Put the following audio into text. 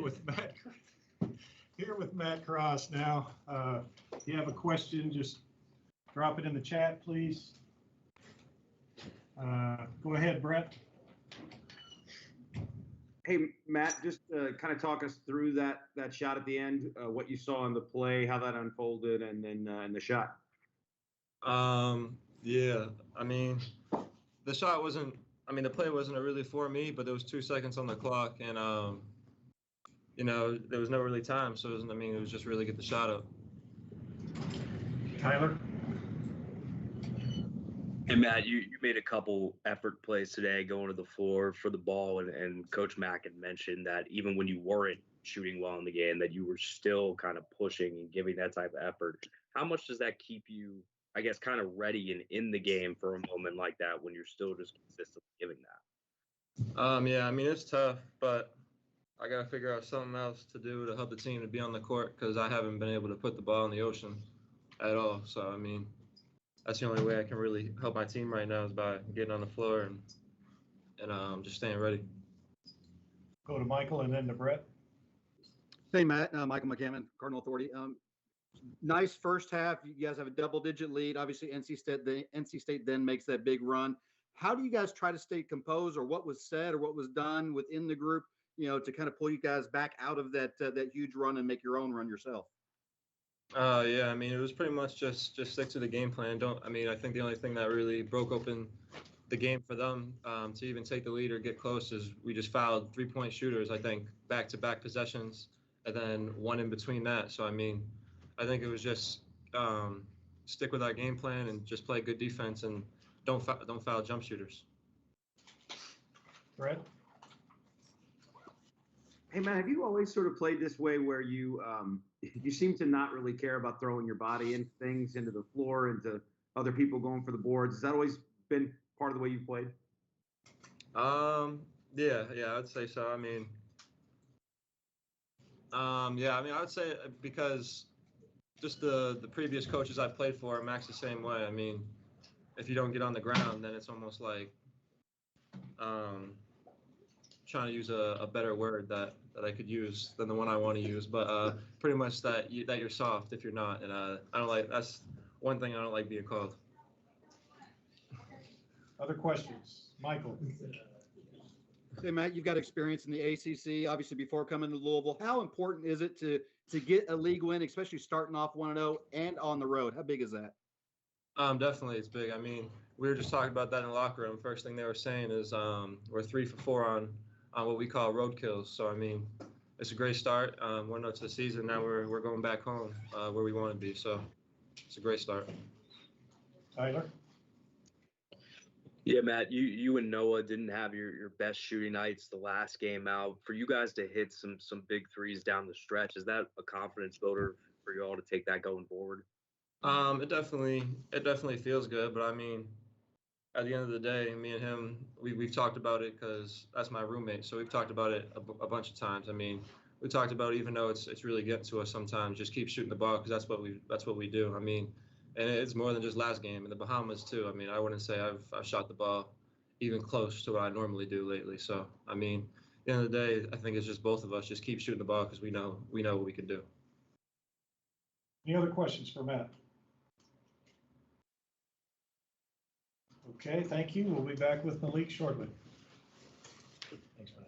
with Matt. Here with Matt Cross now. If you have a question, just drop it in the chat, please. Go ahead, Brett. Hey, Matt, just kind of talk us through that shot at the end, what you saw in the play, how that unfolded, and then and the shot. Yeah, I mean, the shot wasn't. I mean, the play wasn't really for me, but there was 2 seconds on the clock, and you know, there was no really time, so it was just really get the shot up. Tyler. Hey, Matt, you made a couple effort plays today going to the floor for the ball, and Coach Mack had mentioned that even when you weren't shooting well in the game, that you were still kind of pushing and giving that type of effort. How much does that keep you, I guess, kind of ready and in the game for a moment like that when you're still just consistently giving that? Yeah, I mean, it's tough, but I got to figure out something else to do to help the team to be on the court because I haven't been able to put the ball in the ocean at all. So, I mean, that's the only way I can really help my team right now is by getting on the floor and just staying ready. Go to Michael and then to Brett. Hey, Matt. Michael McCammon, Cardinal Authority. Nice first half. You guys have a double-digit lead. Obviously, NC State then makes that big run. How do you guys try to stay composed, or what was said or what was done within the group, you know, to kind of pull you guys back out of that huge run and make your own run yourself? Yeah, I mean, it was pretty much just stick to the game plan. I think the only thing that really broke open the game for them to even take the lead or get close is we just fouled 3-point shooters, I think, back-to-back possessions, and then one in between that. So, I mean, I think it was just stick with our game plan and just play good defense and don't foul jump shooters. Brett? Hey, Matt, have you always sort of played this way where you you seem to not really care about throwing your body into things, into the floor, into other people going for the boards? Has that always been part of the way you've played? Yeah, I'd say so. I mean, I would say because just the previous coaches I've played for, Max the same way. I mean, if you don't get on the ground, then it's almost like trying to use a better word that I could use than the one I want to use, but pretty much that you're soft if you're not, and I don't like, that's one thing I don't like being called. Other questions? Michael. Hey, Matt, you've got experience in the ACC, obviously before coming to Louisville. How important is it to get a league win, especially starting off 1-0 and on the road? How big is that? Definitely, it's big. I mean, we were just talking about that in the locker room. First thing they were saying is we're 3 for 4 on what we call road kills. So, I mean, it's a great start. 1-0 to the season. Now we're going back home where we want to be. So, it's a great start. Tyler? Yeah, Matt, you and Noah didn't have your best shooting nights the last game out. For you guys to hit some big threes down the stretch, is that a confidence builder for you all to take that going forward? It definitely feels good, but I mean, at the end of the day, me and him, we've talked about it because that's my roommate. So we've talked about it a bunch of times. I mean, we talked about it, even though it's really getting to us sometimes, just keep shooting the ball because that's what we do. I mean, and it's more than just last game in the Bahamas too. I mean, I wouldn't say I've shot the ball even close to what I normally do lately. So I mean, at the end of the day, I think it's just both of us just keep shooting the ball because we know what we can do. Any other questions for Matt? Okay, thank you. We'll be back with Malik shortly.